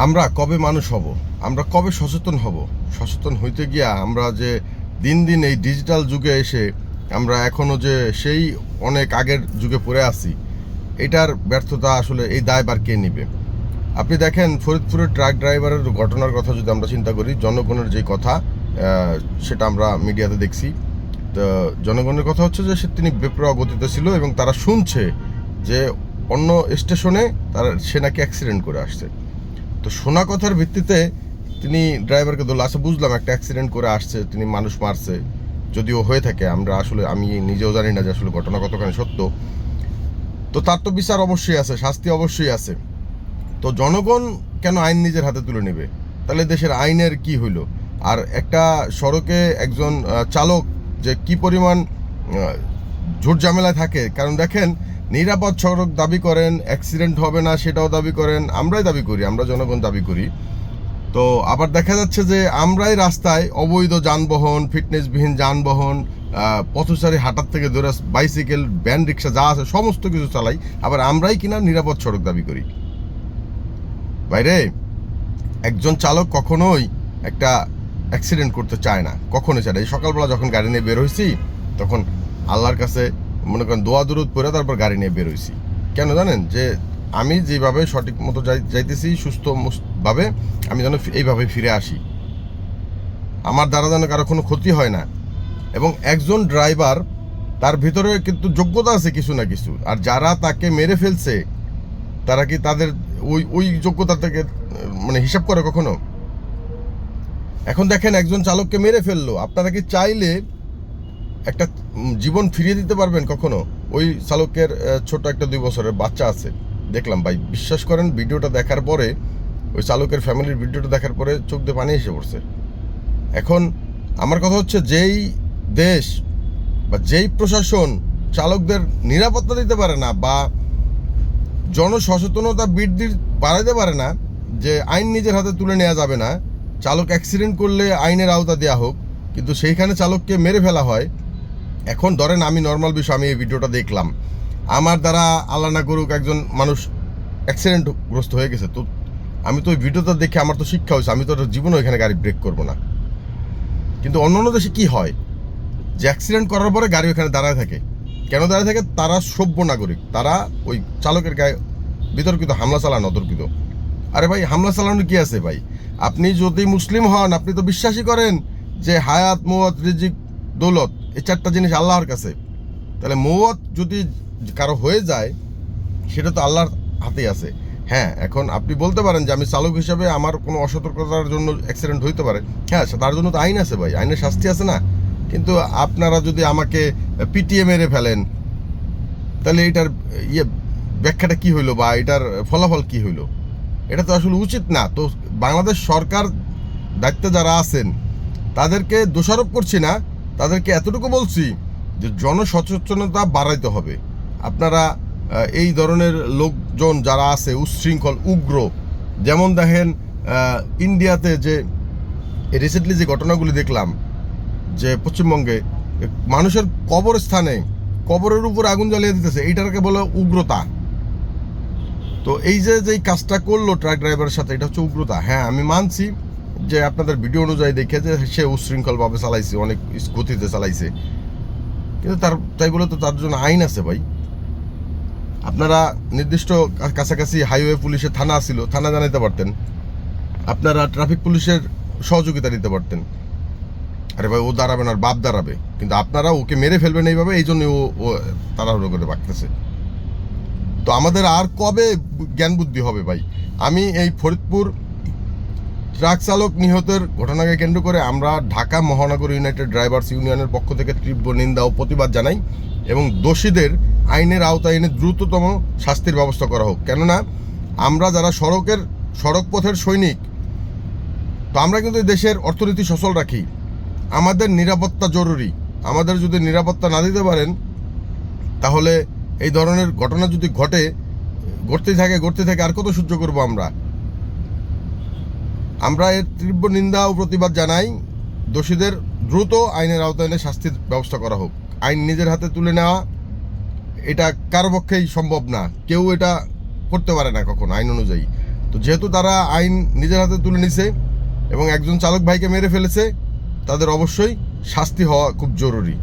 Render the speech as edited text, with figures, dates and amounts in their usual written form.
আমরা কবে মানুষ হব, আমরা কবে সচেতন হব? সচেতন হইতে গিয়া আমরা যে দিন দিন এই ডিজিটাল যুগে এসে আমরা এখনো যে সেই অনেক আগের যুগে পড়ে আছি, এটার ব্যর্থতা আসলে এই দায়ভার কে নিবে? আপনি দেখেন ফরিদপুরের ট্রাক ড্রাইভারের ঘটনার কথা যদি আমরা চিন্তা করি, জনগণের যে কথা সেটা আমরা মিডিয়াতে দেখছি। তো জনগণের কথা হচ্ছে যে তিনি বেপরোয়া গতিতে ছিল এবং তারা শুনছে যে অন্য স্টেশনে সে নাকি অ্যাক্সিডেন্ট করে আসছে। তো শোনা কথার ভিত্তিতে তিনি ড্রাইভারকে ধরল। আচ্ছা, বুঝলাম একটা অ্যাক্সিডেন্ট করে আসছে, তিনি মানুষ মারছে, যদিও হয়ে থাকে, আমি নিজেও জানি না যে আসলে ঘটনা কতখানি সত্য। তো তার তো বিচার অবশ্যই আছে, শাস্তি অবশ্যই আছে। তো জনগণ কেন আইন নিজের হাতে তুলে নেবে? তাহলে দেশের আইনের কি হইল? আর একটা সড়কে একজন চালক যে কি পরিমাণ ঝুট ঝামেলায় থাকে, কারণ দেখেন, নিরাপদ সড়ক দাবি করেন, অ্যাক্সিডেন্ট হবে না সেটাও দাবি করেন, আমরাই দাবি করি, আমরা জনগণ দাবি করি। তো আবার দেখা যাচ্ছে যে আমরাই রাস্তায় অবৈধ যানবাহন, ফিটনেসবিহীন যানবাহন, পথচারী হাঁটার থেকে ধরে বাইসাইকেল, ভ্যান, রিক্সা যা আছে সমস্ত কিছু চালাই, আবার আমরাই কিনা নিরাপদ সড়ক দাবি করি। বাইরে একজন চালক কখনোই একটা অ্যাক্সিডেন্ট করতে চায় না, কখনোই চায় না। এই সকালবেলা যখন গাড়ি নিয়ে বের হয়েছি, তখন আল্লাহর কাছে মনে করেন দোয়া দুরুদ পড়ে তারপর গাড়ি নিয়ে বের হয়েছি। কেন জানেন? যে আমি যেভাবে সঠিক মতো যাইতেছি সুস্থভাবে, আমি যেন এইভাবে ফিরে আসি, আমার দ্বারা যেন কারো কোনো ক্ষতি হয় না। এবং একজন ড্রাইভার, তার ভিতরে কিন্তু যোগ্যতা আছে কিছু না কিছু, আর যারা তাকে মেরে ফেলছে তারা কি তাদের ওই ওই যোগ্যতা থেকে মানে হিসাব করে কখনো? এখন দেখেন, একজন চালককে মেরে ফেললো, আপনারা কি চাইলে একটা জীবন ফিরিয়ে দিতে পারবেন কখনো? ওই চালকের ছোট একটা 2 বছরের বাচ্চা আছে, দেখলাম ভাই, বিশ্বাস করেন, ভিডিওটা দেখার পরে, ওই চালকের ফ্যামিলির ভিডিওটা দেখার পরে চোখ দিয়ে পানি এসে পড়ছে। এখন আমার কথা হচ্ছে, যেই দেশ বা যেই প্রশাসন চালকদের নিরাপত্তা দিতে পারে না বা জনসচেতনতা বৃদ্ধি বাড়াইতে পারে না, যে আইন নিজের হাতে তুলে নেওয়া যাবে না, চালক অ্যাক্সিডেন্ট করলে আইনের আওতা দেওয়া হোক, কিন্তু সেইখানে চালককে মেরে ফেলা হয়। এখন ধরেন, আমি নর্মাল বিষয়, আমি এই ভিডিওটা দেখলাম, আমার দ্বারা আল্লাহ না করুক একজন মানুষ অ্যাক্সিডেন্টগ্রস্ত হয়ে গেছে, তো আমি তো ওই ভিডিওটা দেখে আমার তো শিক্ষা হয়েছে, আমি তো জীবনে ওইখানে গাড়ি ব্রেক করবো না। কিন্তু অন্যান্য দেশে কি হয়, যে অ্যাক্সিডেন্ট করার পরে গাড়ি ওখানে দাঁড়ায় থাকে। কেন দাঁড়ায় থাকে? তারা সভ্য নাগরিক, তারা ওই চালকের গায়ে বিতর্কিত হামলা চালান, অতর্কিত। আরে ভাই, হামলা চালানোর কি আছে ভাই? আপনি যদি মুসলিম হন, আপনি তো বিশ্বাসই করেন যে হায়াত, মওয়াত, রিজিক, দৌলত, এই 4টা জিনিস আল্লাহর কাছে। তাহলে মওয়াত যদি কারো হয়ে যায়, সেটা তো আল্লাহর হাতেই আছে। হ্যাঁ, এখন আপনি বলতে পারেন যে আমি চালক হিসাবে আমার কোনো অসতর্কতার জন্য অ্যাক্সিডেন্ট হইতে পারে। হ্যাঁ, তার জন্য তো আইন আছে ভাই, আইনের শাস্তি আছে না? কিন্তু আপনারা যদি আমাকে পিটিএ মেরে ফেলেন, তাহলে এটার ব্যাখ্যাটা কি হইলো বা এটার ফলাফল কি হইলো? এটা তো আসলে উচিত না। তো বাংলাদেশ সরকার দায়িত্বে যারা আছেন, তাদেরকে দোষারোপ করছি না, তাদেরকে এতটুকু বলছি যে জনসচেতনতা বাড়াইতে হবে। আপনারা এই ধরনের লোকজন যারা আছে, উচ্ছৃঙ্খল, উগ্র, যেমন দেখেন ইন্ডিয়াতে যে রিসেন্টলি যে ঘটনাগুলি দেখলাম, যে পশ্চিমবঙ্গে মানুষের কবরস্থানে কবরের উপর আগুন জ্বালিয়ে দিতেছে, এইটাকে বলে উগ্রতা। তো এই যে যেই কাজটা করলো ট্রাক ড্রাইভারের সাথে, এটা হচ্ছে উগ্রতা। হ্যাঁ, আমি মানছি যে আপনাদের ভিডিও অনুযায়ী দেখে যে সে উচ্ছৃঙ্খলভাবে চালাইছে, অনেক গতিতে চালাইছে, কিন্তু তাই বলে তো তার জন্য আইন আছে ভাই। আপনারা নির্দিষ্ট কাছাকাছি হাইওয়ে পুলিশের থানা ছিল, থানা জানাইতে পারতেন, আপনারা ট্রাফিক পুলিশের সহযোগিতা নিতে পারতেন। আরে ভাই, ও দাঁড়াবে না, বাপ দাঁড়াবে, কিন্তু আপনারা ওকে মেরে ফেলবেন এইভাবে, এই জন্য ও তাড়াহুড়ো করে বাঁকতেছে। তো আমাদের আর কবে জ্ঞান বুদ্ধি হবে ভাই? আমি এই ফরিদপুর ট্রাক চালক নিহতের ঘটনাকে কেন্দ্র করে আমরা ঢাকা মহানগর ইউনাইটেড ড্রাইভার্স ইউনিয়নের পক্ষ থেকে তীব্র নিন্দা ও প্রতিবাদ জানাই, এবং দোষীদের আইনের আওতায় এনে দ্রুততম শাস্তির ব্যবস্থা করা হোক। কেননা আমরা যারা সড়ক পথের সৈনিক, তো আমরা কিন্তু দেশের অর্থনীতি সচল রাখি, আমাদের নিরাপত্তা জরুরি। আমাদের যদি নিরাপত্তা না দিতে পারেন, তাহলে এই ধরনের ঘটনা যদি ঘটতে থাকে, আর কত সহ্য করবো আমরা এর তীব্র নিন্দা ও প্রতিবাদ জানাই। দোষীদের দ্রুত আইনের আওতায় এনে শাস্তির ব্যবস্থা করা হোক। আইন নিজের হাতে তুলে নেওয়া, এটা কারো পক্ষেই সম্ভব না, কেউ এটা করতে পারে না কখনো আইন অনুযায়ী। তো যেহেতু তারা আইন নিজের হাতে তুলে নিছে এবং একজন চালক ভাইকে মেরে ফেলেছে, তাদের অবশ্যই শাস্তি হওয়া খুব জরুরি।